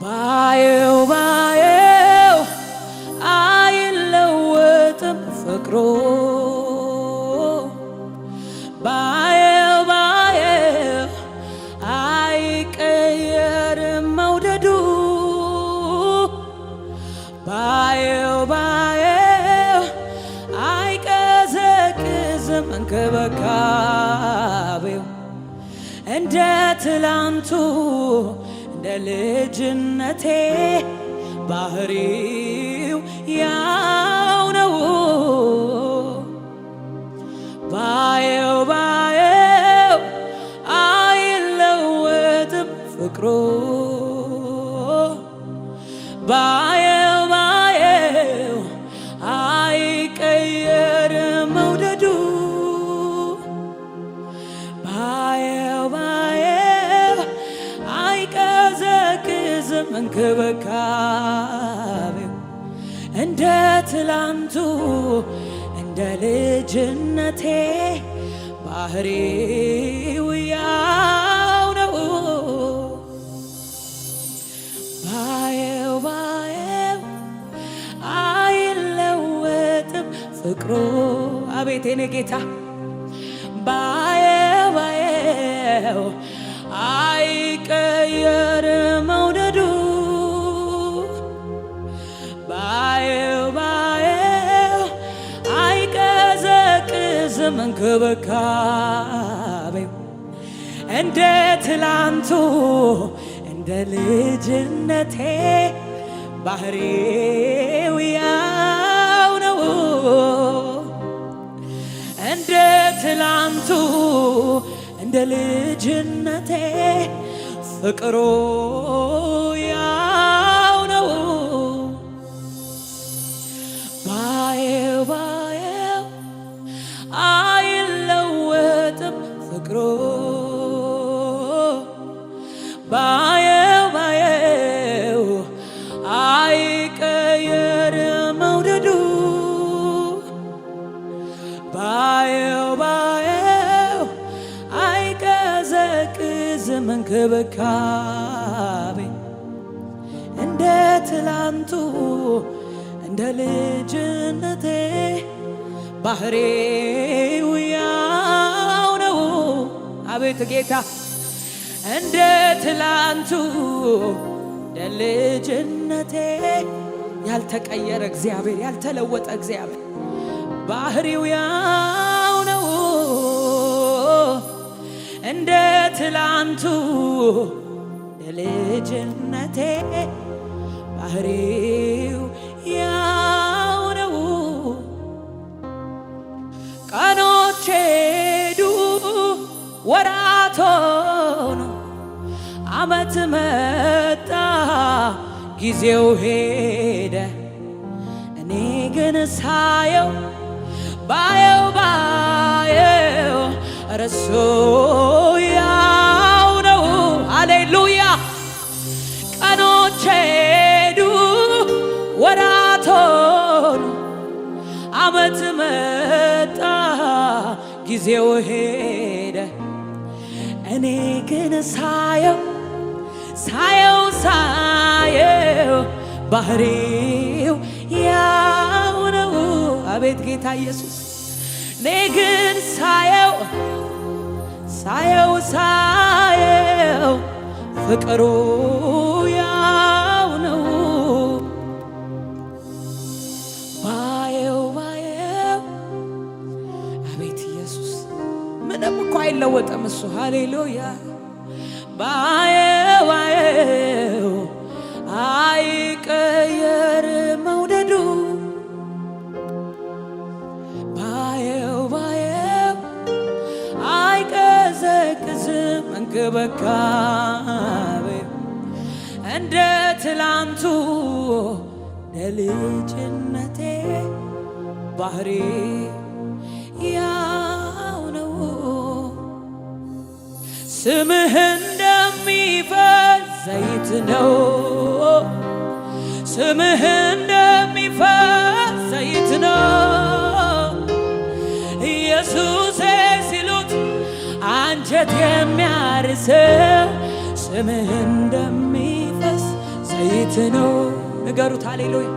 ባየው አይለወጥም ፍቅሩ ባየው አይቀየርም መውደዱ ባየው አይቀዘቅዝም እንክብካቤው እንደ ትላንቱ እንደ ልጅነቴ ባህሪው ያው ነው ባየው አይለወጥም ፍቅሩ ባየው አይቀየርም መውደዱ ባየው አይቀዘቅዝም እንክብካቤው እንደ ትላንቱ እንደ ልጅነቴ ባህሪው ያው ነው ባየው አይለወጥም ፍቅሩ አቤት የኔ ጌታ ባየው አይቀየርም መውደዱ ባየው አይቀዘቅዝም እንክብካቤው እንደ ትላንቱ እንደ ልጅነቴ ባህሪው ያው ነው እንደ ትላንቱ እንደ ልጅነቴ ፍቅሩ ያው ነው ባየው አይለወጥም ፍቅሩ ባየው አይቀየርም መውደዱ ባየው አይቀዘቅዝም እንክብካቤ እንደ ትላንቱ እንደ ልጅነቴ ባህሪው ያው ነው አቤት ጌታ እንደ ትላንቱ እንደ ልጅነቴ ያልተቀየረ እግዚአብሔር ያልተለወጠ እግዚአብሔር ባህሪው ያው ነው እንደ ትላንቱ እንደ ልጅነቴ ባህሪው ያው ነው ቀኖች ሄዱ ወራት ሆኑ ዓመት መጣ ጊዜው ሄደ እኔ ግን ሳየው ባየው እርሱ ያው ነው ሃሌሉያ ቀኖች ሄዱ ወራት ሆኑ ዓመት መጣ ጊዜው ሄደ እኔ ግን ሳየው ባህሪው ያው ነው አቤት ጌታ ኢየሱስ እኔ ግን ሳየው ፍቅሩ ያው ነው ባየው አቤት ኢየሱስ ምንም እኮ አይለወጥም እሱ ሃሌሉያ ባየው አይቀየርም መውደዱ ባየው አይቀዘቅዝም እንክብካቤው እንደ ትላንቱ ለልጅነቴ ባህሪ ያው ነው ስምህ እንደሚፈስ ዘይት ነው ስምህ እንደሚፈስ ዘይት ነው ኢየሱስ ሲሉት አንጀት የሚያርሰው ስምህ እንደሚፈስ ዘይት ነው። ንገሩት ሃሌሉያ።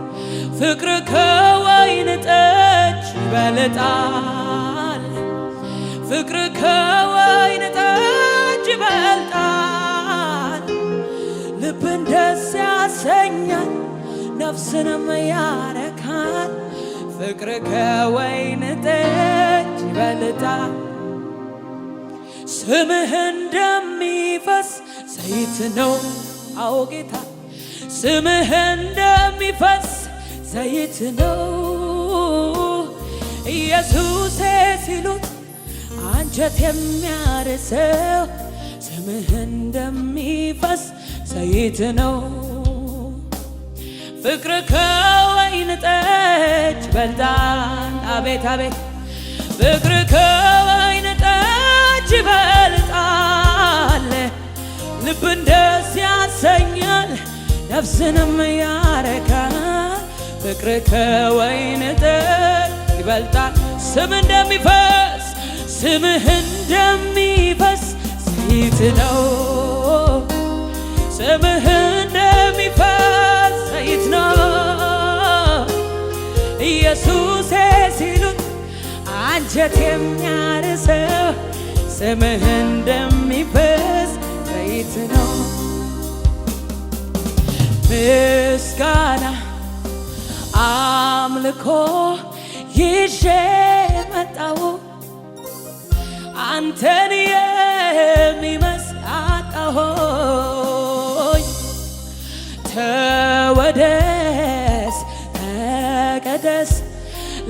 ፍቅር ከወይን ጠጅ ይበልጣል፣ ፍቅር ከወይን ጠጅ ይበልጣል። ልብን ደስ ያሰኛል፣ ነፍስንም ያረካል። ፍቅር ከወይን ጠጅ ይበልጣል። ስምህ እንደሚፈስ ዘይት ነው። አዎ ጌታ ስምህ እንደሚፈስ ዘይት ነው። ኢየሱሴ ሲሉት አንጀት የሚያርሰው ስምህ እንደሚፈስ ዘይት ነው። ፍቅር ከወይን ጠጅ ይበልጣል። አቤት አቤት ፍቅር ከወይን ጠጅ ይበልጣል። ልብን ደስ ያሰኛል፣ ነፍስንም ያረካል። ፍቅር ከወይን ጠጅ ይበልጣል። ስምህ እንደሚፈስ ስምህ እንደሚፈስ ዘይት ነው። ስምህ እንደሚፈስ ዘይት ነው። ኢየሱሴ ሲሉት አንጀት የሚያርሰው ስምህ እንደሚፈስ ዘይት ነው። ምስጋና አምልኮ ይዤ መጣሁ፣ አንተን የሚመስል አጣሁኝ። ተወደስ ተቀደስ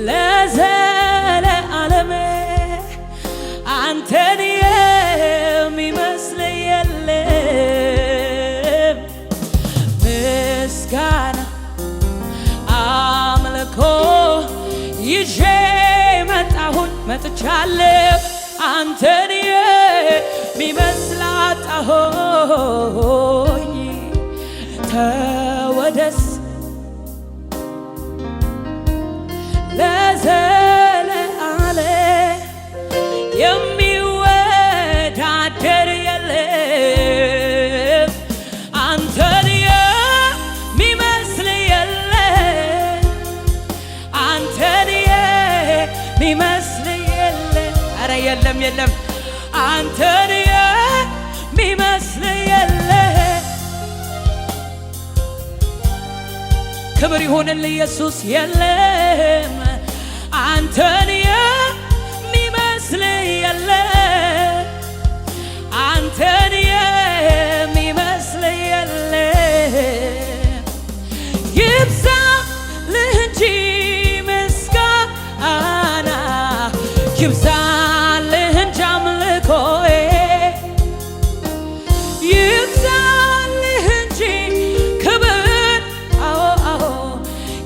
ለዘለዓለም፣ አንተን የሚመስል የለም። ምስጋና አምልኮ ይዤ መጣሁኝ፣ መጥቻለሁ። አንተን የሚመስል አጣሁኝ። ተወደስ ለዘለዓለም፣ የሚወዳደር የለም። አንተን የሚመስል የለም። አንተን የሚመስል የለም። ኧረ የለም የለም። አንተን የሚመስል የለም። ክብር ይሁንልህ ኢየሱስ። የለም አንተን የሚመስል የለም። አንተን የሚመስል የለም። ይብዛልህ እንጂ ምስጋና፣ ይብዛልህ እንጂ አምልኮዬ፣ ይብዛልህ እንጂ ክብር፣ አዎ አዎ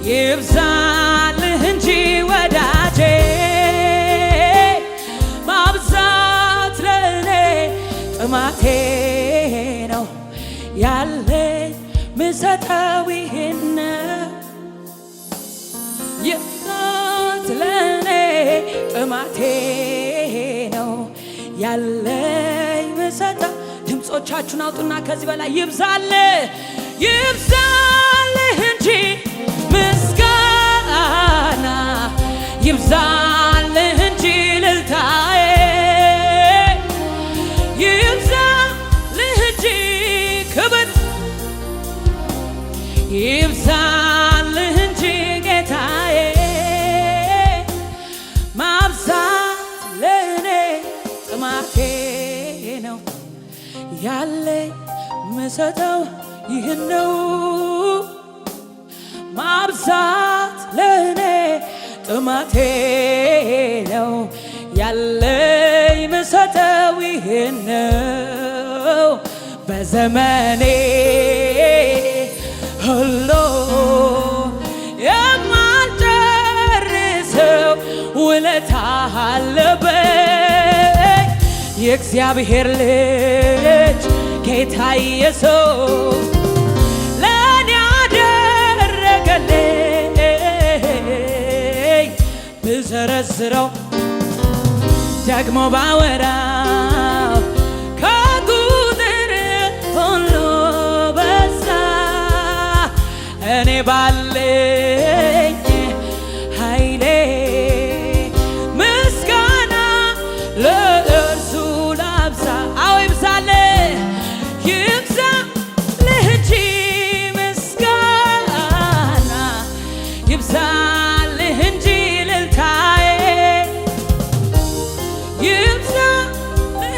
ይብዛልህ እንጂ ወዳጄ። ማብዛት ለእኔ ጥማቴ ነው፣ ያለኝ ምሰጠው ይህን ነው። ይብዛት ለእኔ ጥማቴ ነው፣ ያለኝ ምሰጠው። ድምፆቻችሁን አውጡና ከዚህ በላይ ይብዛልህ ይብዛልህ እንጂ ምስጋና፣ ይብዛልህ እንጂ እልልታዬ፣ ይብዛልህ እንጂ ክብር፣ ይብዛልህ እንጂ ጌታዬ። ማብዛት ለእኔ ጥማቴ ነው፣ ያለኝ ምሰጠው ይህን ነው። ማብዛት ለእኔ ጥማቴ ነው፣ ያለኝ ምሰጠው ይህን ነው። በዘመኔ ሁሉ የማልጨርሰው ውለታ አለብኝ። የእግዚአብሔር ልጅ ጌታ ኢየሱስ ለእኔ ያደረገልኝ ብዘረዝረው ደግሞ ባወራው ከቁጥር ሁሉ በዛ። ለእኔ ባለኝ ኃይሌ ምስጋና ለእርሱ ላብዛ። አዎ ይብዛልህ ይብዛልህ እንጂ ምስጋና ይብዛልህ እንጂ እልልታዬ ይብዛልህ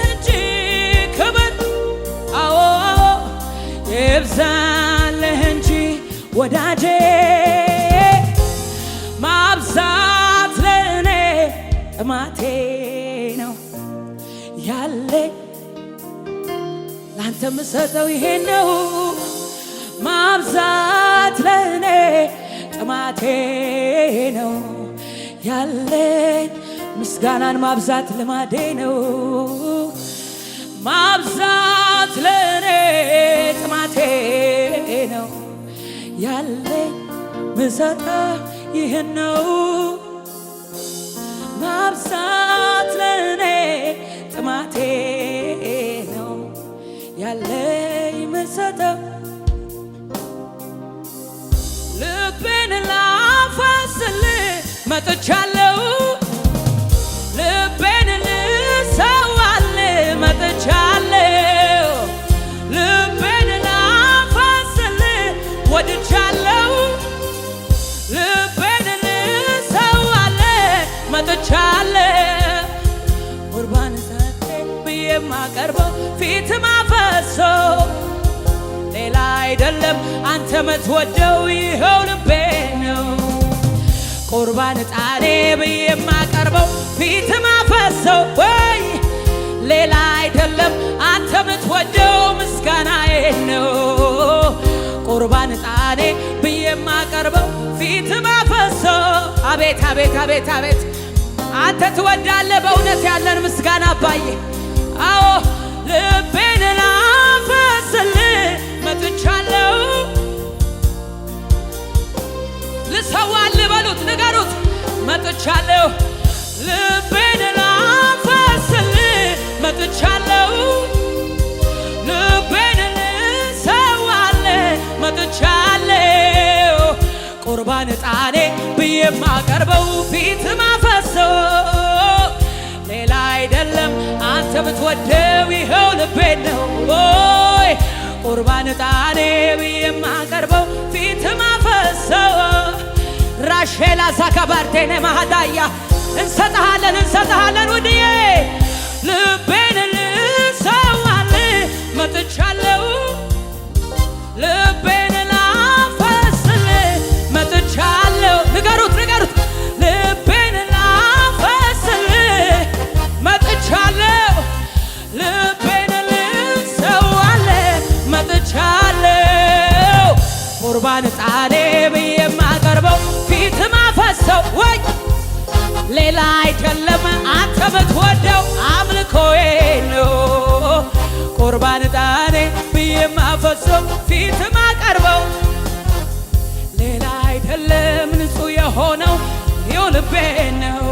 እንጂ ክብር አዎ ይብዛልህ እንጂ ወዳጄ ማብዛት ለእኔ ጥማቴ ነው ያለኝ ላንተ ምሰጠው ይሄ ነው። ማብዛት ለእኔ ጥማቴ ነው ያለኝ ምስጋናን ማብዛት ልማዴ ነው። ማብዛት ለእኔ ጥማቴ ነው ያለኝ ምሰጠው ይህን ነው። ማብዛት ለእኔ ጥማቴ ነው ያለኝ ምሰጠው ልቤን ላፈስልህ መጥቻለሁ ልቤን ልሰዋልህ መጥቻለሁ ልቤን ላፈስልህ ወድቻለሁ ልቤን ልሰዋልህ መጥቻለሁ ቁርባን ሰጤ ብዬ ማቀርበው ፊት ማፈሰው ሌላ አይደለም አንተ ምትወደው ይኸው ልቤ ነው። ቁርባን ጣኔ ብዬ ማቀርበው ፊት ማፈሰው ወይ ሌላ አይደለም አንተ ምትወደው ምስጋናዬ ነው። ቁርባን ጣኔ ብዬ ማቀርበው ፊት ማፈሰው አቤት አቤት አቤት አቤት አንተ ትወዳለህ በእውነት ያለን ምስጋና አባዬ አዎ ልቤን ላፈስልህ መጥቻለሁ ልሰዋልህ በሉት ንገሩት መጥቻለሁ ልቤን ላፈስልህ መጥቻለሁ ልቤን ልሰዋልህ መጥቻለሁ ቁርባን ጣኔ ብዬ ማቀርበው ፊት ማፈሰው ሌላ አይደለም አንተ ምትወደው ይኸው ልቤ ነው። ቁርባን ጣኔ ብዬ ማቀርበው ፊት ማፈሰው ራሼላ ሳካባርቴኔ ማሃዳያ እንሰጥሃለን እንሰጥሃለን ውድዬ ልቤን ልሰዋልህ መጥቻለሁ ልቤን ላፈስልህ መጥቻለሁ ንገሩት ንገሩት ልቤን ላፈስልህ መጥቻለሁ ልቤን ልሰዋልህ መጥቻለሁ ቁርባን ጣኔ ብዬ ማቀርበው ፊት ማፈሰው ወይ ሌላ አይደለም አንተ ምትወደው አምልኮዬ ነው። ቁርባን ጣኔ ብዬ ማፈሰው ፊት ማቀርበው ሌላ አይደለም ንጹህ የሆነው ይኸው ልቤ ነው።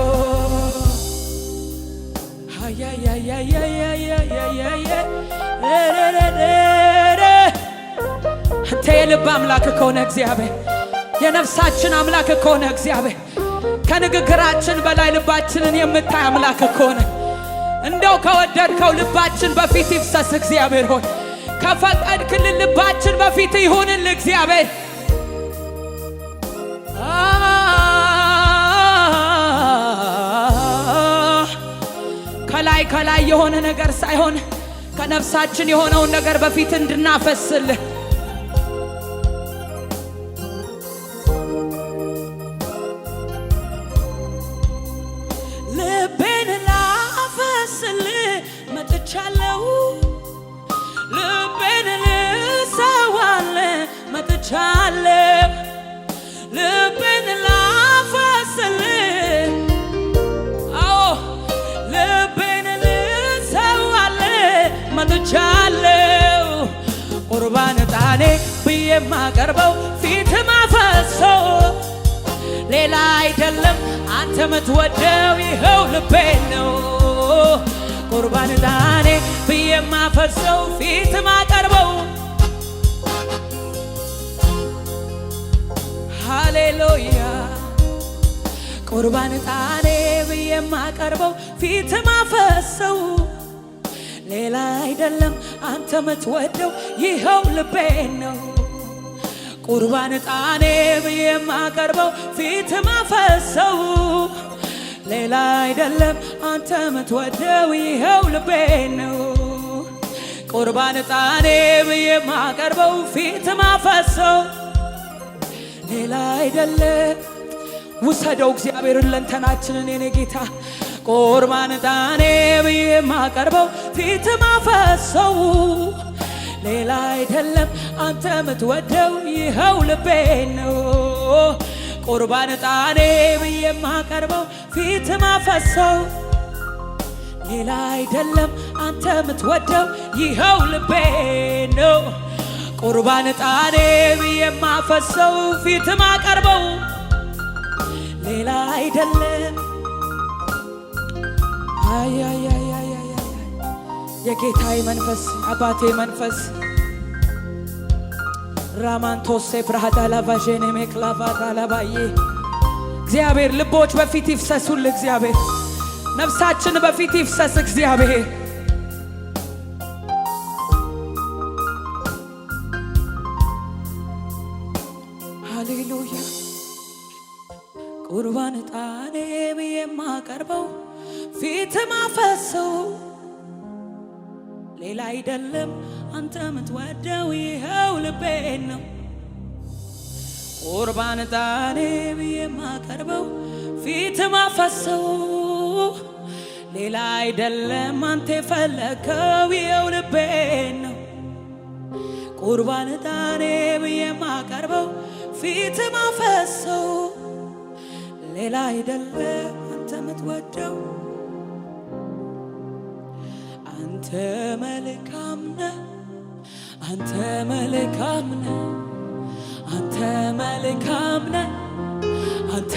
አንተ የልብ አምላክ ከሆነ እግዚአብሔር የነፍሳችን አምላክ ከሆነ እግዚአብሔር ከንግግራችን በላይ ልባችንን የምታይ አምላክ ከሆነ እንደው ከወደድከው ልባችን በፊት ይፍሰስ እግዚአብሔር ሆይ ከፈቀድክልን ልባችን በፊት ይሁንል እግዚአብሔር ከላይ ከላይ የሆነ ነገር ሳይሆን ከነፍሳችን የሆነውን ነገር በፊት እንድናፈስልህ ልቤን ላፈስልህ መጥቻለሁ ልቤን ልሰዋልህ መጥቻለሁ ልቤን ላፈስልህ አዎ ልቤን ልሰዋልህ መጥቻለሁ ቁርባን ጣኔ ብዬ ማቀርበው ፊት ማፈሰው ሌላ አይደለም አንተ ምትወደው ይኸው ልቤ ነው። ቁርባን ጣኔ ብዬ ማፈሰው ፊት ማቀርበው ሃሌሉያ ቁርባን ዕጣኔ ብዬ የማቀርበው ፊት ማፈሰው ሌላ አይደለም አንተ ምትወደው ይኸው ልቤ ነው። ቁርባን ዕጣኔ ብዬ የማቀርበው ፊት ማፈሰው ሌላ አይደለም አንተ ምትወደው ይኸው ልቤ ነው። ቁርባን ዕጣኔ ብዬ የማቀርበው ፊት ማፈሰው ሌላ አይደለም። ውሰደው እግዚአብሔርን ለንተናችንን የኔ ጌታ ቁርባን ዕጣኔ ብዬ የማቀርበው ፊት ማፈሰው ሌላ አይደለም አንተ ምትወደው ይኸው ልቤ ነው። ቁርባን ዕጣኔ ብዬ የማቀርበው ፊት ማፈሰው ሌላ አይደለም አንተ ምትወደው ይኸው ልቤ ነው። ቁርባን ዕጣኔ ብዬ የማፈሰው ፊት ማቀርበው ሌላ አይደለም። የጌታዬ መንፈስ አባቴ መንፈስ ራማንቶሴ ብራሃዳላ ቫዤኔ ሜክላቫዳላ ባዬ እግዚአብሔር ልቦች በፊት ይፍሰሱል። እግዚአብሔር ነፍሳችን በፊት ይፍሰስ። እግዚአብሔር ሃሌሉያ ቁርባን ዕጣኔ ብዬ የማቀርበው ፊት ማፈሰው ሌላ አይደለም አንተ ምትወደው ይኸው ልቤ ነው። ቁርባን ዕጣኔ ብዬ የማቀርበው ፊት ማፈሰው ሌላ አይደለም አንተ የፈለከው ይኸው ልቤ ነው። ቁርባን ዕጣኔ ብዬ የማቀርበው ፊት ማፈሰው ሌላ አይደለም አንተ ምትወደው አንተ መልካም ነህ አንተ መልካም ነህ አንተ መልካም ነህ አንተ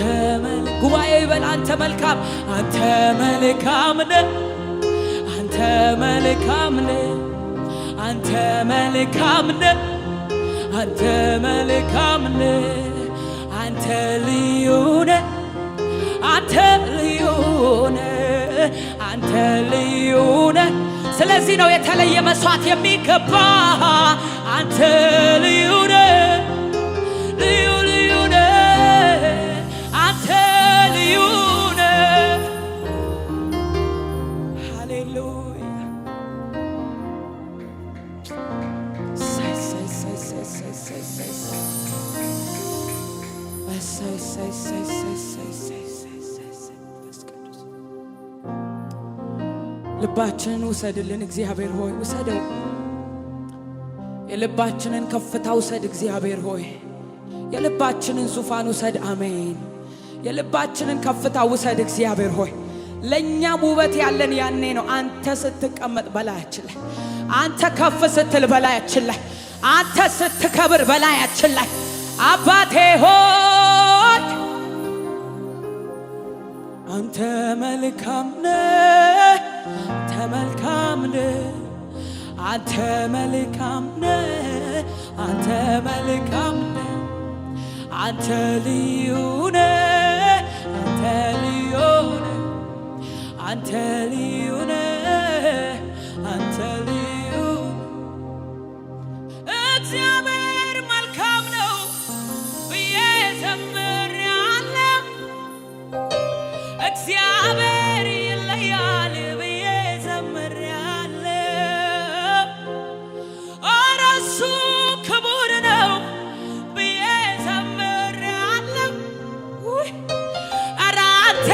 ጉባኤ ይበል አንተ መልካም አንተ መልካም ነህ አንተ መልካም ነህ አንተ መልካም ነህ አንተ መልካም ነህ አንተ ልዩ ነህ አንተ ልዩ ነህ አንተ ልዩ ነህ። ስለዚህ ነው የተለየ መስዋዕት የሚገባ አንተ ልዩ ነህ ልዩ ልዩ ነህ አንተ ልዩ ነህ። ሃሌሉያ ልባችንን ውሰድልን እግዚአብሔር ሆይ ውሰደው። የልባችንን ከፍታ ውሰድ እግዚአብሔር ሆይ የልባችንን ዙፋን ውሰድ። አሜን። የልባችንን ከፍታ ውሰድ እግዚአብሔር ሆይ ለእኛም ውበት ያለን ያኔ ነው። አንተ ስትቀመጥ በላያችን ላይ አንተ ከፍ ስትል በላያችን ላይ አንተ ስትከብር በላያችን ላይ አባቴ ሆይ አንተ መልካም ነህ አንተ መልካም ነህ አንተ መልካም ነህ አንተ መልካም ነህ አንተ ልዩ ነህ አንተ ልዩ ነህ አንተ ልዩ ነህ አንተ ልዩ እግዚአብሔር መልካም ነው ብዬ ዘምሬአለሁ። እግዚአብሔር ይለያል ብዬ ዘምሬአለሁ። ኧረ እሱ ክቡር ነው ብዬ ዘምሬአለሁ። ኧረ አንተ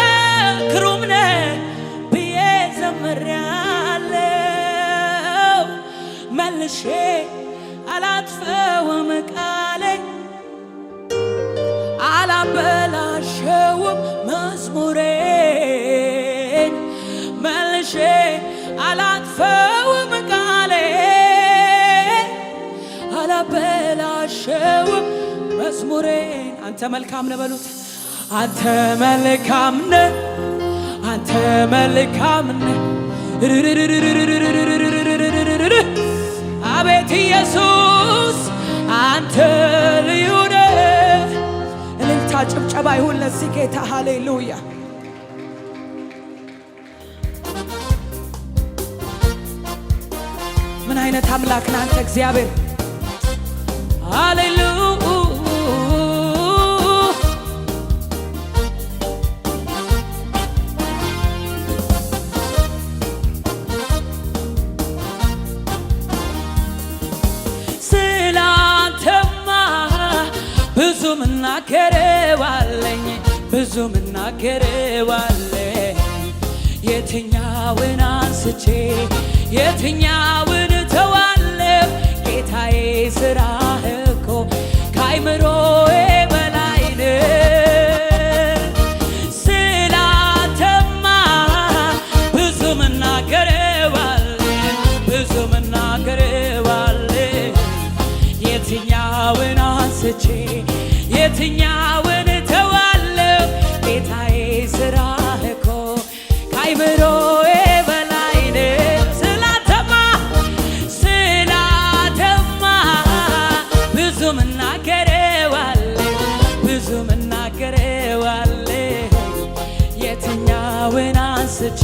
ግሩም ነህ ብዬ ዘምሬአለሁ። መልሼ አላጥፈውም ቃሌን አላበላሸውም መዝሙሬን መልሼ አላጥፈውም ቃሌን አላበላሸውም መዝሙሬን። አንተ መልካም ነህ በሉት። አንተ መልካም ነህ አንተ መልካም ነህ አቤት ኢየሱስ አንተ ልዩ ነህ። እልልታ ጭብጨባ ይሁን ለዚህ ጌታ። ሃሌሉያ። ምን አይነት አምላክ ነህ አንተ እግዚአብሔር! ሃሌሉያ። ብዙ ምናገረዋለኝ ብዙ ምናገረዋለኝ የትኛውን አንስቼ የትኛውን ተዋለሁ ጌታዬ ስራህ እኮ ከአይምሮዬ በላይ ነው። ስላንተማ ብዙ ምናገረዋለኝ ብዙ ምናገረዋለኝ የትኛውን አንስቼ የትኛውን ተዋለሁ ጌታዬ ስራህ እኮ ከአይምሮዬ በላይ ነው። ስላንተማ ብዙ ምናገረዋለሁ ብዙ ምናገረዋለሁ የትኛውን አንስቼ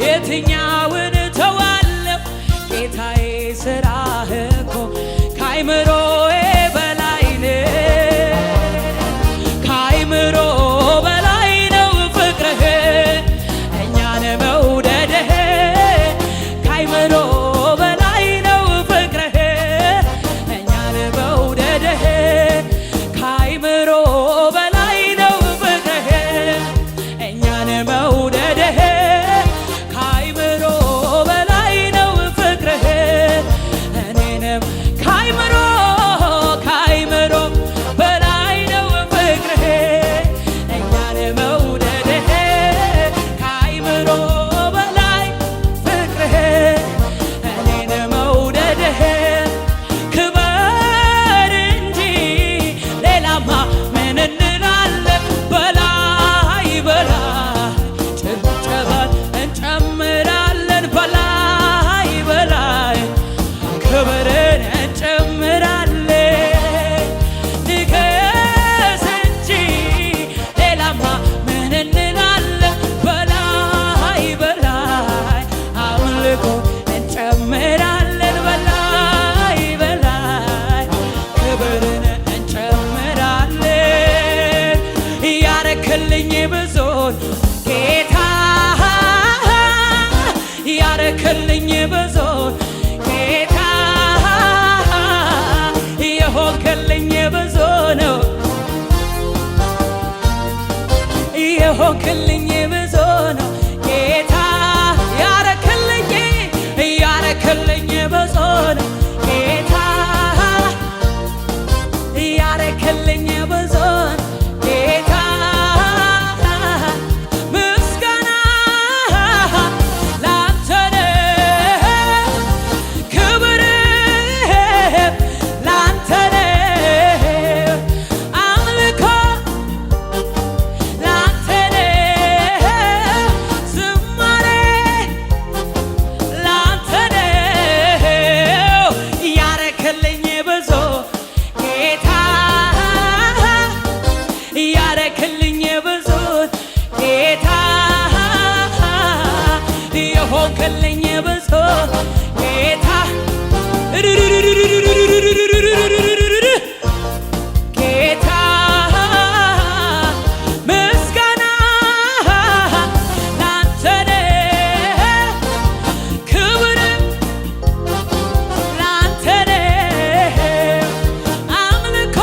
የትኛውን ተዋለሁ ጌታዬ ስራህ እኮ ከአይምሮዬ በላይ ነው። ከአይምሮ በላይ ነው ፍቅርህ እኛን መውደድህ ከአይምሮ በላይ ነው ፍቅርህ እኛን መውደድህ ከአይምሮ በላይ ነው ፍቅርህ እኛን መውደድህ ከአይምሮ በላይ ነው ፍቅርህ እኔንም ከአይምሮ በላይ ነው ፍቅርህ እኛን መውደድህ ከአይምሮ በላይ ፍቅርህ እኔን መውደድህ ክበር እንጂ ሌላማ ምን እንላለን? በላይ በላይ ጭብጨባን እንጨምራለን በላይ በላይ ክብርን እንጨምራለን ንገስ እንጂ ሌላማ ምን እንላለን? በላይ በላይ አምልኮ እንጨምራለን በላይ በላይ ክብርን እንጨምራለን። ያረክልኝ ብዙን ጌታ ያረክልኝ ብዙን ጌታ የሆንክልኝ ብዙ ነው የሆንክልኝ ብዙ ነው ጌታ ያረክልኝ ብዙ ነው ጌታ ያረክልኝ ብዙ ነው ጌታ ምስጋና ላንተ ነው ክብር ላንተ ነው አምልኮ ላንተ ነው ዝማሬ ላንተ ነው ያረክልኝ ብዙ ጌታ ያረክልኝ ብዙ ጌታ የሆንክልኝ ብዙ ጌታ ጌታ ምስጋና ላንተ ነው ክብር ላንተ ነው አምልኮ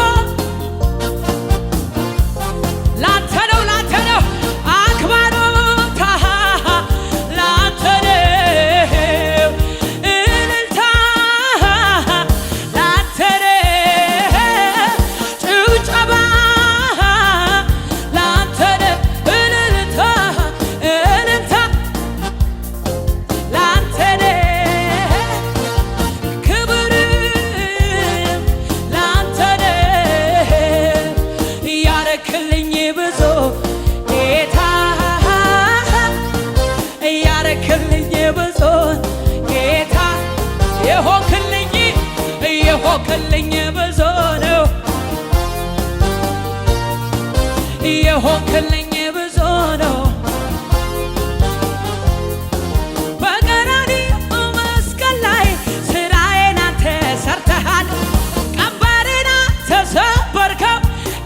ላንተ ነው አክብሮት ላንተ ነው እልልታ የሆንክልኝ ብዙ ነው። በቀራንዮ መስቀል ላይ ስራዬን አንተ ሰርተሃል። ቀንበሬን አንተ ሰበርከው፣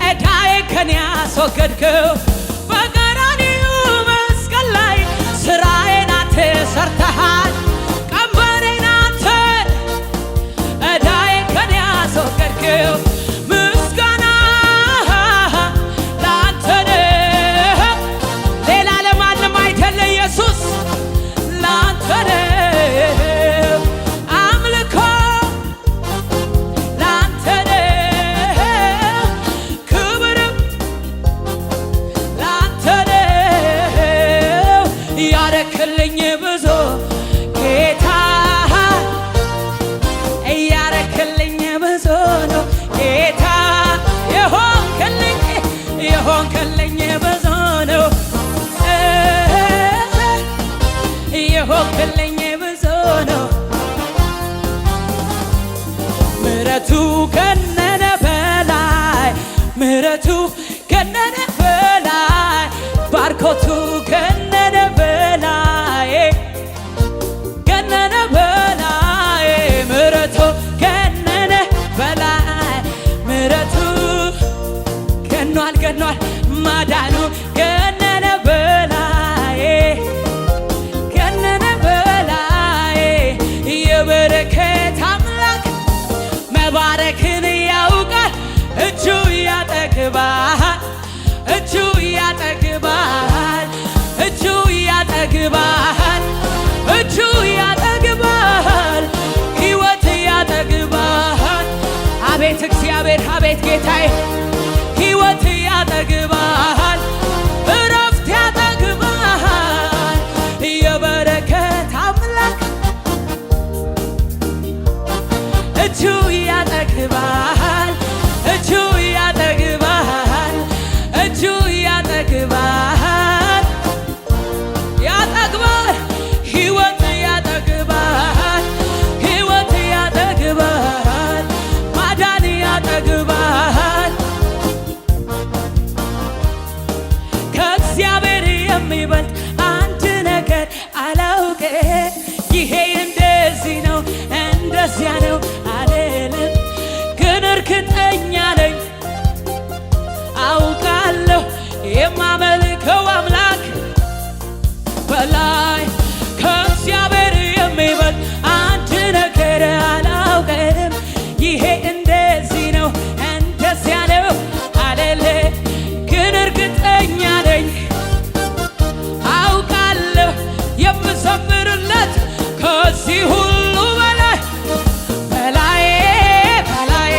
ዕዳዬን ከኔ አስወገድከው። በቀራንዮ መስቀል ላይ ስራዬን አንተ ሰርተሃል። ቀንበሬን አንተ ዕዳዬን ከኔ አስወገድከው። ምስጋና ለአንተ ነው፣ ሌላ ለማንም አይደለ ኢየሱስ ለአንተ ነው። አምልኮ ለአንተ ነው፣ ክብርም ለአንተ ነው። ያረክልኝ ብዙ ጌታ እያረክልኝ ብዙ ነው ጌታ የሆንክልኝ ብዙ ነው የሆንክልኝ ብዙ ነው። ምሕረቱ ገነነ በላይ ምሕረቱ ገነነ በላይ ባርኮቱ ገነነ በላይ ገነነ በላይ ምሕረቱ ገነነ በላይ ምሕረቱ ገኗል ገኗል ማዳኑ ገነነ በላይ ገነነ በላይ የበረከት አምላክ መባረክን ያውቃል። እጁ ያጠግባል እጁ ያጠግባል እጁ ያጠግባል እጁ ያጠግባል ሕይወት ያጠግባል። አቤት እግዚአብሔር አቤት ጌታዬ ሕይወት ያጠግባል እረፍት ያጠግባል። የበረከት አምላክ እጁ ያጠግባል እጁ ያጠግባል እጁ ያጠግባል ያጠግባል ሕይወት ያጠግባል ሕይወት ያጠግባል ማዳን ያጠግባል። ከእግዚአብሔር የሚበልጥ አንድ ነገር አላውቅ። ይሄ እንደዚህ ነው እንደዚያ ነው አልልም፣ ግን እርግጠኛ ነኝ አውቃለሁ የማመልከው አምላክ በላይ ከእግዚአብሔር የሚበልጥ አንድ ነገር አላውቅም። ይሄ እንደዚህ ነው እንደዚያ ነው አልልም፣ ግን እርግጠኛ ነኝ አውቃለሁ የምዘምርለት ከዚህ ሁሉ በላይ በላይ በላይ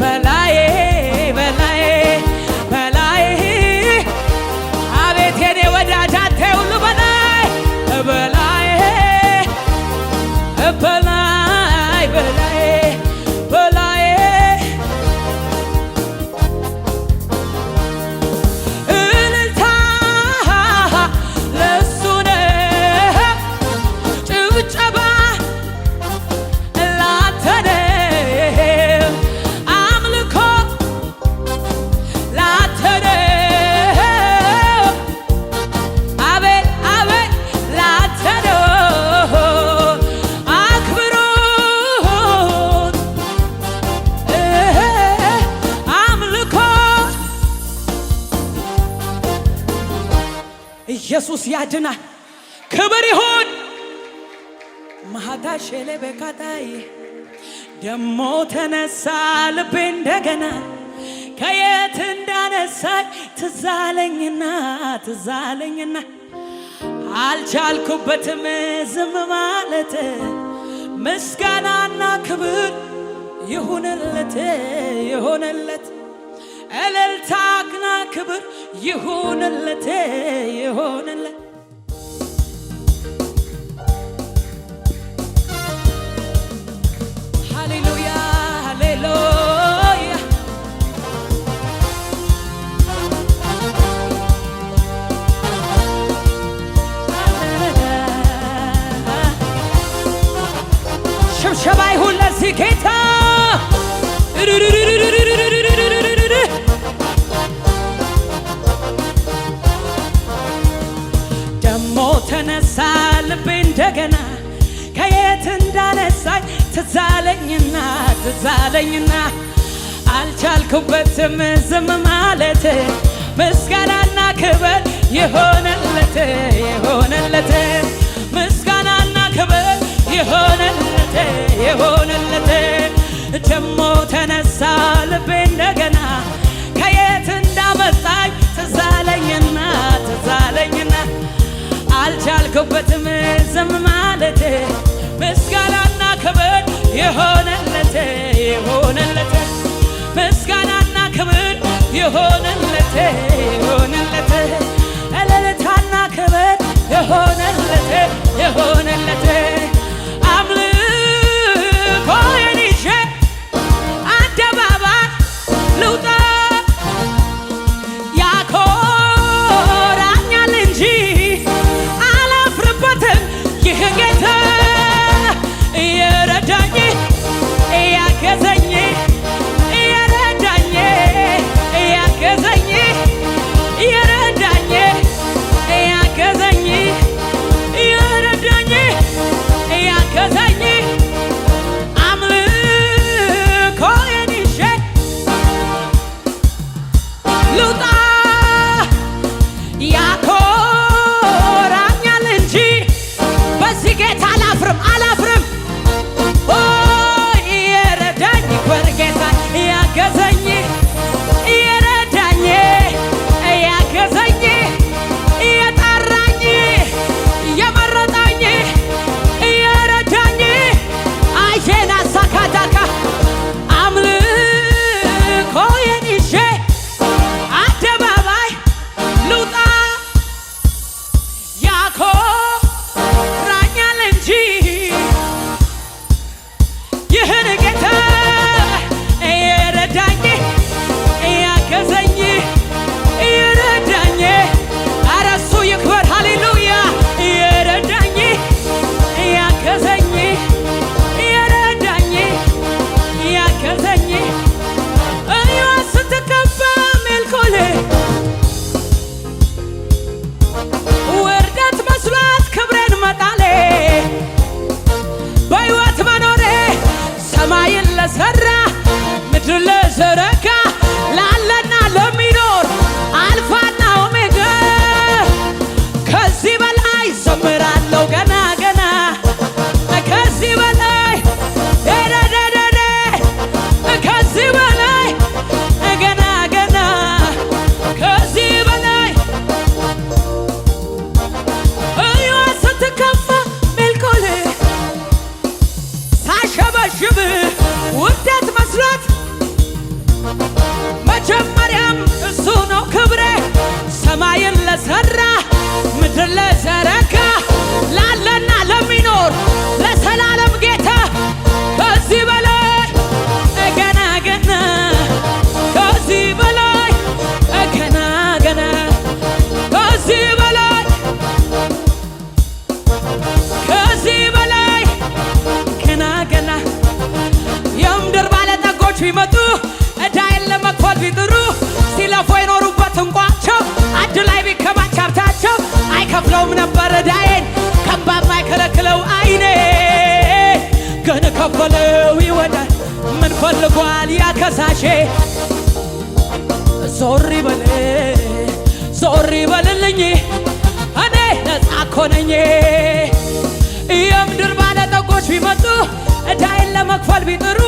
በላይ በላይ በላይ አቤት የኔ ወዳጅ አንተ ሁሉ በላይ በላይ በላይ በላይ በላይ እልልታ ለእሱ ነው፣ ጭብጨባ ላንተ ነው፣ አምልኮ ላንተ ነው። አቤት አቤት ላንተ ነው አክብሮት አምልኮ ኢየሱስ ያድናል። ክብር ይሁን ማታሸሌ በካታይ ደሞ ተነሳ ልቤ እንደገና ከየት እንዳነሳኝ ትዛለኝና ትዛለኝና አልቻልኩበትም ዝም ማለት ምስጋናና ክብር ይሁንለት ይሁንለት እልልታና ክብር ይሁንለት ይሁንለት። ሃሌሉያ ሃሌሉያ ሽብሸባ ይሁን ለዚህ ጌታ። አለኝና ትዝ አለኝና አልቻልኩበትም ዝም ማለት ምስጋናና ክብር የሆነለት የሆነለት ምስጋናና ክብር የሆነለት የሆነለት ደሞ ተነሳ ልቤ እንደገና ከየት እንዳመጣኝ ትዝ አለኝና ትዝ አለኝና አልቻልኩበትም ዝም ማለት ምስጋናና ክብር የሆነለት የሆነለት ምስጋናና ክብር የሆነለት የሆነለት እልልታና ክብር የሆነለት የሆነለት አምልኮዬን ይዤ አደባባይ ልውጣ ያኮራኛል እንጂ አላፍርበትም ይህ ጌታ እየረዳኝ እያገዘኝ እየረዳኝ እያገዘኝ እየረዳኝ እያገዘኝ እየረዳኝ እያገዘኝ አምልኮዬን ይዤ ልውጣ ያኮራኛል እንጂ በዚህ ጌታ አላፍርም አላፍርም እየረዳኝ ክብር ጌታ እያገዘኝ እየረዳኝ እያገዘኝ እየጠራኝ እየመረጠኝ እየረዳኝ አይቴን አሳካዳካ አምልኮዬን ይዤ አደባባይ ልውጣ ያኮራኛል እንጂ ይህን ጌታ እየረዳኝ እያገዘኝ እየረዳኝ ኧረ እሱ ይክበር ሃሌሉያ እየረዳኝ እያገዘኝ እየረዳኝ እያገዘኝ እኔዋ ስትቀባ ሜልኮል ውርደት መስሏት ክብሬን መጣሌ በሕይወት መኖሬ ሰማይን ለሠራ ምድር ለዘረጋ ላለና ለሚኖር አልፋና ኦሜጋ ከዚህ በላይ ዘምራለሁ ገና ገና ከዚህ በላይ ደደደደ ከዚህ በላይ ገና ገና ከዚህ በላይ እዩዋ ስትከፋ ሜልኮል ሳሸበሽብ ውርደት መስሏት መጀመሪያም እሱ ነው ክብሬ ሰማይን ለሠራ ምድር ለዘረጋ ላለና ለሚኖር ለዘላለም ጌታ ከዚህ በላይ ገና ገና ከዚህ በላይ ገና ገና ከዚህ በላይ ከዚህ በላይ ገና ገና የምድር ባለጠጎች ቢመጡ ዕዳዬን ለመክፈል ቢጥሩ ሲለፉ የኖሩበት እንቋቸው አንድ ላይ ቢከማች ሀብታቸው አይከፍለውም ነበር ዕዳዬን ከእምባም አይከለክለው ዓይኔ ግን ከፈለው ይወዳል ምን ፈልጓል ያ ከሳሼ ዞር ይበል ዞር ይበልልኝ እኔ ነፃ እኮ ነኝ የምድር ባለጠጎች ቢመጡ ዕዳዬን ለመክፈል ቢጥሩ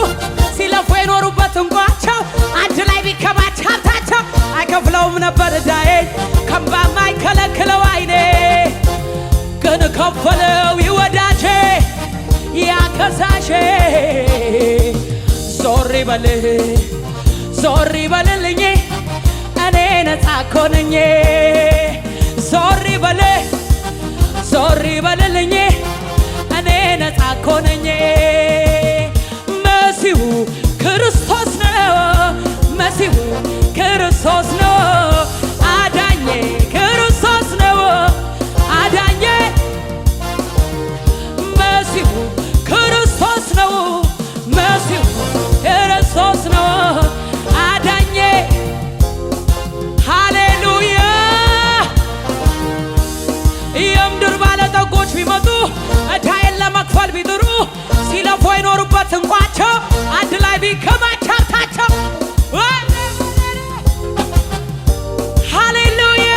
ሲለፉ የኖሩበት እንቋቸው አንድ ላይ ቢከማች ሀብታቸው አይከፍለውም ነበር ዕዳዬን ከእምባም አይከለክለው ዓይኔ ግን ከፈለው ይወዳጄ ያ ከሳሼ ዞር ይበል ዞር ይበልልኝ እኔ ነፃ እኮ ነኝ ዞር ይበል ዞር ይበልልኝ እኔ ነፃ እኮ ነኝ መሲሁ ክርስቶስ ነው መሲሁ ክርስቶስ ነው አዳኜ ክርስቶስ ነው አዳኜ መሲሁ ክርስቶስ ነው መሲሁ ክርስቶስ ነው አዳኜ ሃሌሉያ የምድር ባለጠጎች ቢመጡ ዕዳዬን ለመክፈል ቢጥሩ ሲለፉ አይኖሩበት ሕይወት እንኳቸው አንድ ላይ ቢከማች ሀብታቸው ሃሌሉያ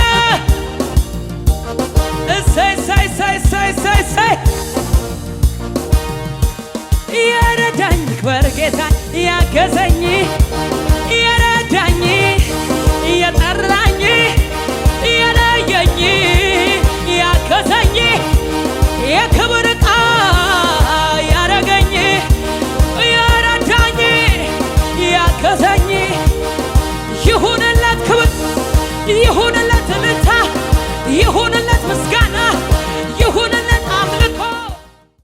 እሰይ የረዳኝ ክበር ጌታ ያገዘኝ